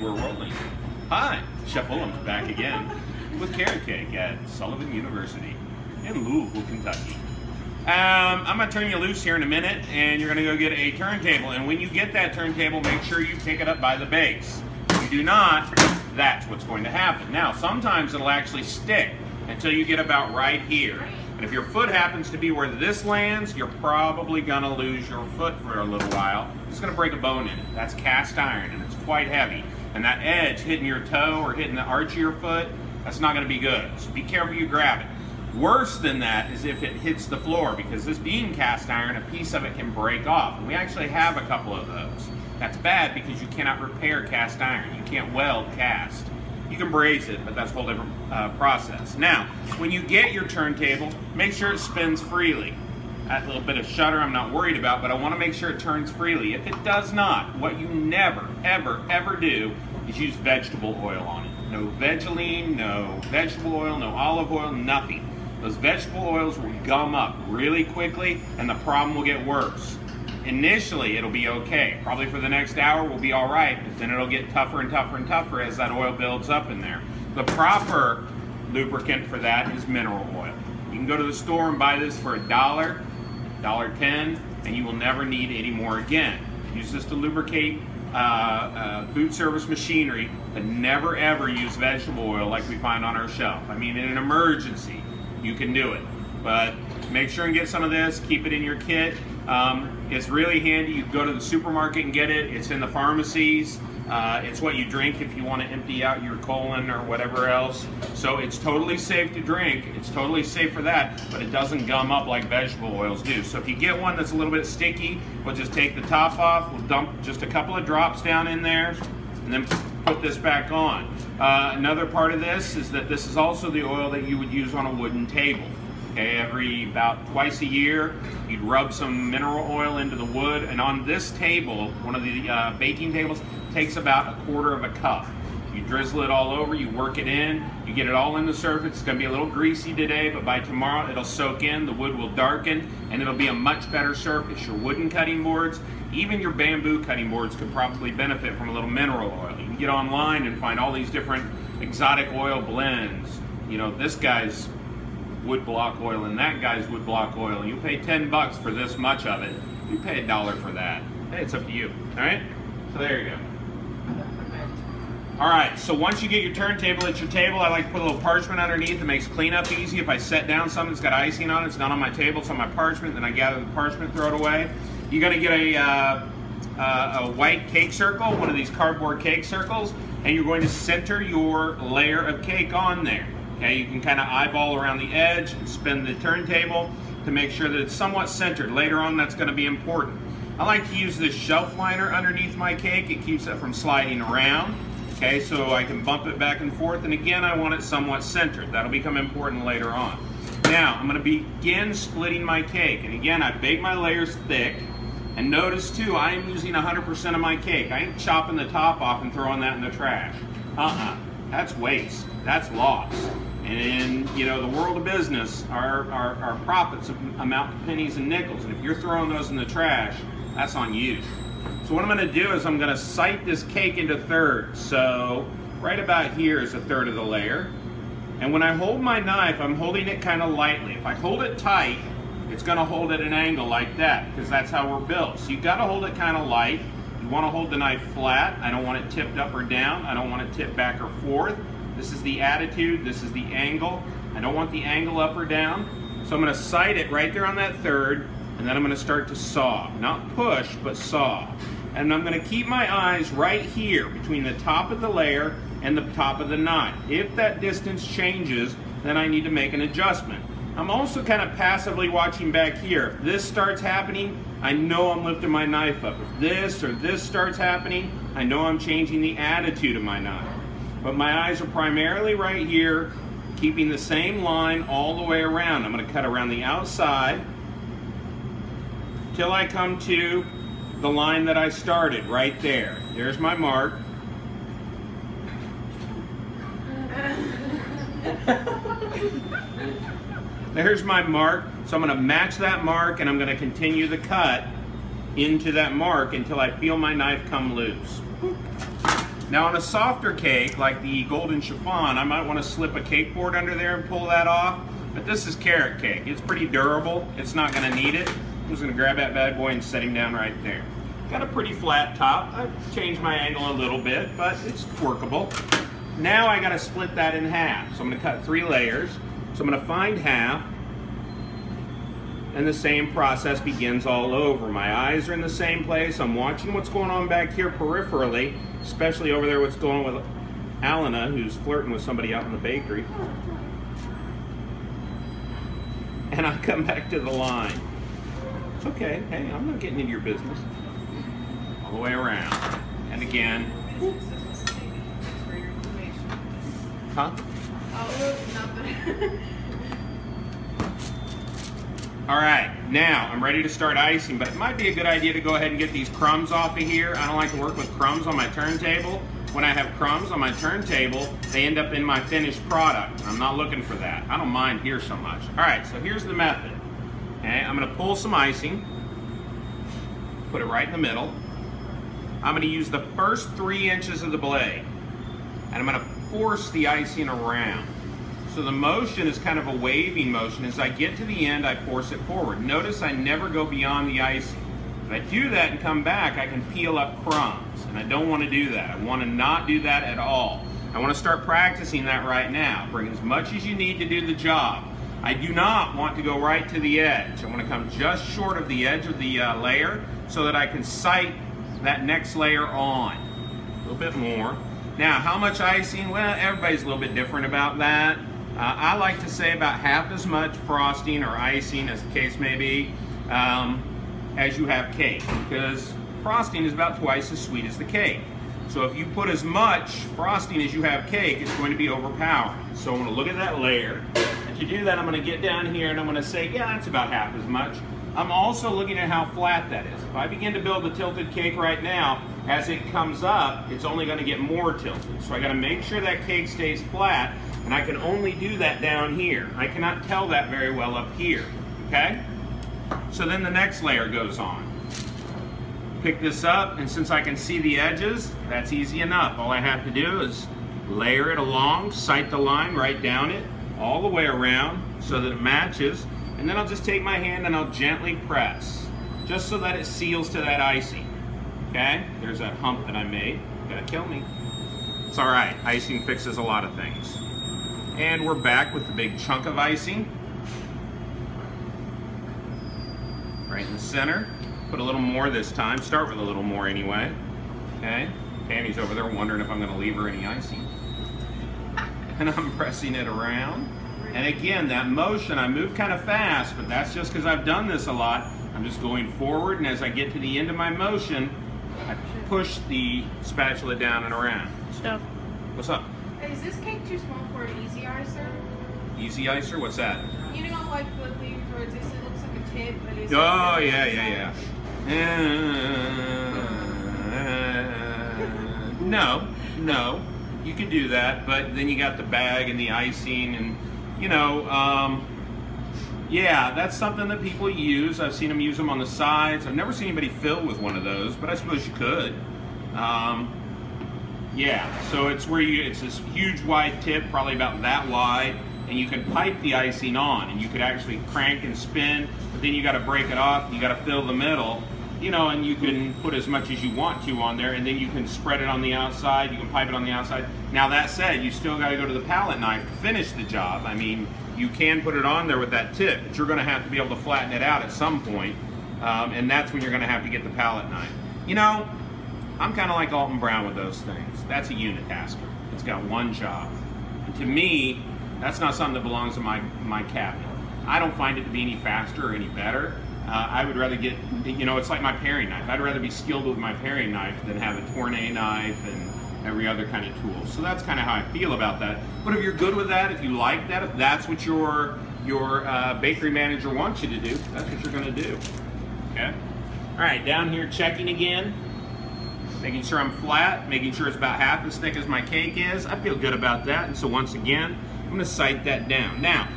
we're rolling. Hi, Chef Willem's back again with carrot cake at Sullivan University in Louisville, Kentucky. I'm going to turn you loose here in a minute, and you're going to go get a turntable. And when you get that turntable, make sure you pick it up by the base. If you do not, that's what's going to happen. Now, sometimes it'll actually stick until you get about right here. And if your foot happens to be where this lands, you're probably going to lose your foot for a little while. It's going to break a bone in it. That's cast iron, and it's quite heavy. And that edge hitting your toe or hitting the arch of your foot, that's not going to be good. So be careful you grab it. Worse than that is if it hits the floor, because this being cast iron, a piece of it can break off. And we actually have a couple of those. That's bad because you cannot repair cast iron. You can't weld cast. You can braze it, but that's a whole different process. Now, when you get your turntable, make sure it spins freely. That little bit of shudder I'm not worried about, but I want to make sure it turns freely. If it does not, what you never, ever, ever do is use vegetable oil on it. No Vegeline, no vegetable oil, no olive oil, nothing. Those vegetable oils will gum up really quickly, and the problem will get worse. Initially, it'll be okay. Probably for the next hour, we'll be all right, but then it'll get tougher and tougher and tougher as that oil builds up in there. The proper lubricant for that is mineral oil. You can go to the store and buy this for $1, $1.10, and you will never need any more again. Use this to lubricate food service machinery, but never ever use vegetable oil like we find on our shelf. I mean, in an emergency, you can do it. But make sure and get some of this, keep it in your kit. It's really handy. You can go to the supermarket and get it. It's in the pharmacies. It's what you drink if you want to empty out your colon or whatever else. So it's totally safe to drink. It's totally safe for that, but it doesn't gum up like vegetable oils do. So if you get one that's a little bit sticky, we'll just take the top off. We'll dump just a couple of drops down in there and then put this back on. Another part of this is that this is also the oil that you would use on a wooden table. Okay, every about twice a year, you'd rub some mineral oil into the wood, and on this table, one of the baking tables, takes about 1/4 cup. You drizzle it all over, you work it in, you get it all in the surface. It's going to be a little greasy today, but by tomorrow it'll soak in, the wood will darken, and it'll be a much better surface. Your wooden cutting boards, even your bamboo cutting boards could probably benefit from a little mineral oil. You can get online and find all these different exotic oil blends. You know, this guy's wood block oil and that guy's wood block oil. You pay 10 bucks for this much of it. You pay $1 for that. Hey, it's up to you. All right? So there you go. All right, so once you get your turntable at your table, I like to put a little parchment underneath. It makes cleanup easy. If I set down something that's got icing on it, it's not on my table, it's on my parchment, then I gather the parchment, throw it away. You're gonna get a white cake circle, one of these cardboard cake circles, and you're going to center your layer of cake on there. Okay, you can kind of eyeball around the edge and spin the turntable to make sure that it's somewhat centered. Later on, that's going to be important. I like to use this shelf liner underneath my cake. It keeps it from sliding around. Okay, so I can bump it back and forth. And again, I want it somewhat centered. That'll become important later on. Now, I'm going to begin splitting my cake. And again, I bake my layers thick. And notice too, I am using 100% of my cake. I ain't chopping the top off and throwing that in the trash. That's waste. That's loss. And in, you know, the world of business, our profits amount to pennies and nickels. And if you're throwing those in the trash, that's on you. So what I'm going to do is I'm going to sight this cake into thirds. So right about here is 1/3 of the layer. And when I hold my knife, I'm holding it kind of lightly. If I hold it tight, it's going to hold at an angle like that, because that's how we're built. So you've got to hold it kind of light. You want to hold the knife flat. I don't want it tipped up or down. I don't want it tipped back or forth. This is the attitude, this is the angle. I don't want the angle up or down. So I'm going to sight it right there on that third, and then I'm going to start to saw. Not push, but saw. And I'm going to keep my eyes right here between the top of the layer and the top of the knife. If that distance changes, then I need to make an adjustment. I'm also kind of passively watching back here. If this starts happening, I know I'm lifting my knife up. If this or this starts happening, I know I'm changing the attitude of my knife. But my eyes are primarily right here, keeping the same line all the way around. I'm going to cut around the outside till I come to the line that I started right there. There's my mark. There's my mark. So I'm going to match that mark, and I'm going to continue the cut into that mark until I feel my knife come loose. Now on a softer cake, like the golden chiffon, I might want to slip a cake board under there and pull that off. But this is carrot cake. It's pretty durable. It's not going to need it. I'm just going to grab that bad boy and set him down right there. Got a pretty flat top. I've changed my angle a little bit, but it's workable. Now I got to split that in half. So I'm going to cut 3 layers. So I'm going to find half. And the same process begins all over. My eyes are in the same place. I'm watching what's going on back here peripherally, especially over there what's going on with Alana, who's flirting with somebody out in the bakery. And I come back to the line. It's okay. Hey, I'm not getting into your business. All the way around. And again. Huh? All right, now I'm ready to start icing, but it might be a good idea to go ahead and get these crumbs off of here. I don't like to work with crumbs on my turntable. When I have crumbs on my turntable, they end up in my finished product. I'm not looking for that. I don't mind here so much. All right, so here's the method. Okay, I'm gonna pull some icing, put it right in the middle. I'm gonna use the first 3 inches of the blade, and I'm gonna force the icing around. So the motion is kind of a waving motion. As I get to the end, I force it forward. Notice I never go beyond the icing. If I do that and come back, I can peel up crumbs, and I don't want to do that. I want to not do that at all. I want to start practicing that right now. Bring as much as you need to do the job. I do not want to go right to the edge. I want to come just short of the edge of the layer so that I can sight that next layer on. A little bit more. Now, how much icing? Well, everybody's a little bit different about that. I like to say about half as much frosting or icing, as the case may be, as you have cake, because frosting is about twice as sweet as the cake. So if you put as much frosting as you have cake, it's going to be overpowering. So I'm going to look at that layer. And to do that, I'm going to get down here and I'm going to say, yeah, that's about half as much. I'm also looking at how flat that is. If I begin to build a tilted cake right now, as it comes up, it's only going to get more tilted. So I got to make sure that cake stays flat. And I can only do that down here. I cannot tell that very well up here, okay? So then the next layer goes on. Pick this up, and since I can see the edges, that's easy enough. All I have to do is layer it along, sight the line right down it, all the way around so that it matches, and then I'll just take my hand and I'll gently press, just so that it seals to that icing, okay? There's that hump that I made. Gonna kill me. It's all right, icing fixes a lot of things. And we're back with the big chunk of icing. Right in the center. Put a little more this time. Start with a little more anyway. Okay. Tammy's over there wondering if I'm going to leave her any icing. And I'm pressing it around. And again, that motion, I move kind of fast, but that's just because I've done this a lot. I'm just going forward, and as I get to the end of my motion, I push the spatula down and around. Stop. What's up? Is this cake too small for an easy icer? Easy icer? What's that? You know, like the thing where this it looks like a tip, but it's Oh, yeah. No. You can do that, but then you got the bag and the icing and, you know, yeah, that's something that people use. I've seen them use them on the sides. I've never seen anybody fill with one of those, but I suppose you could. Yeah, so it's where it's this huge wide tip, probably about that wide, and you can pipe the icing on, and you could actually crank and spin, but then you got to break it off, you got to fill the middle, you know, and you can put as much as you want to on there, and then you can spread it on the outside, you can pipe it on the outside. Now that said, you still got to go to the palette knife to finish the job. I mean, you can put it on there with that tip, but you're going to have to be able to flatten it out at some point, and that's when you're going to have to get the palette knife. You know, I'm kind of like Alton Brown with those things. That's a unitasker. It's got one job. And to me, that's not something that belongs in my cabinet. I don't find it to be any faster or any better. I would rather get, you know, it's like my paring knife. I'd rather be skilled with my paring knife than have a tourne knife and every other kind of tool. So that's kind of how I feel about that. But if you're good with that, if you like that, if that's what your bakery manager wants you to do, that's what you're going to do. Okay? All right, down here checking again. Making sure I'm flat, making sure it's about half as thick as my cake is. I feel good about that, and so once again, I'm gonna sight that down. Now,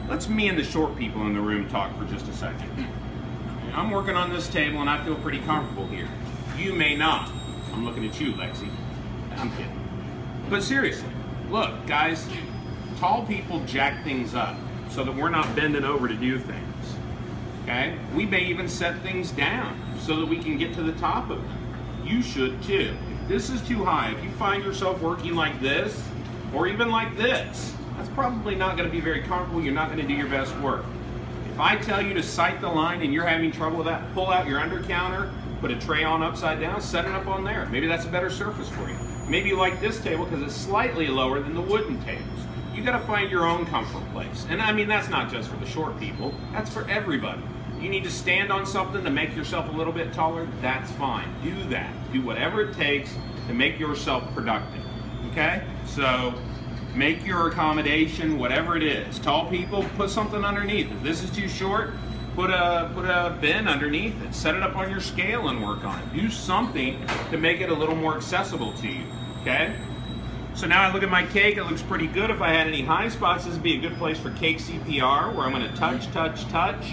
let's me and the short people in the room talk for just a second. I'm working on this table and I feel pretty comfortable here. You may not. I'm looking at you, Lexi. I'm kidding. But seriously, look, guys, tall people jack things up so that we're not bending over to do things. Okay? We may even set things down so that we can get to the top of them. You should too. If this is too high, if you find yourself working like this, or even like this, that's probably not going to be very comfortable. You're not going to do your best work. If I tell you to sight the line and you're having trouble with that, pull out your under counter, put a tray on upside down, set it up on there. Maybe that's a better surface for you. Maybe you like this table because it's slightly lower than the wooden tables. You got to find your own comfort place. And I mean, that's not just for the short people, that's for everybody. You need to stand on something to make yourself a little bit taller, that's fine. Do that. Do whatever it takes to make yourself productive. Okay? So make your accommodation whatever it is. Tall people, put something underneath. If this is too short, put a bin underneath it. Set it up on your scale and work on it. Do something to make it a little more accessible to you. Okay? So now I look at my cake, it looks pretty good. If I had any high spots, this would be a good place for cake CPR, where I'm going to touch, touch, touch.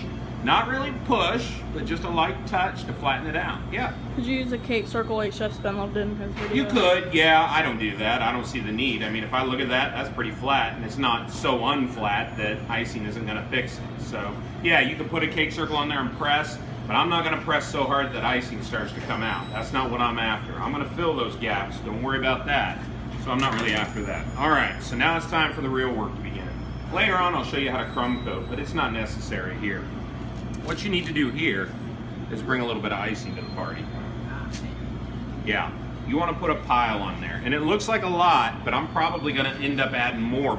Not really push, but just a light touch to flatten it out. Yeah. Could you use a cake circle like Chef Spenlow did in his video? You could, yeah. I don't do that. I don't see the need. I mean, if I look at that, that's pretty flat, and it's not so unflat that icing isn't going to fix it. So, yeah, you can put a cake circle on there and press, but I'm not going to press so hard that icing starts to come out. That's not what I'm after. I'm going to fill those gaps. Don't worry about that. So I'm not really after that. All right, so now it's time for the real work to begin. Later on, I'll show you how to crumb coat, but it's not necessary here. What you need to do here is bring a little bit of icing to the party. Yeah, you want to put a pile on there. And it looks like a lot, but I'm probably going to end up adding more.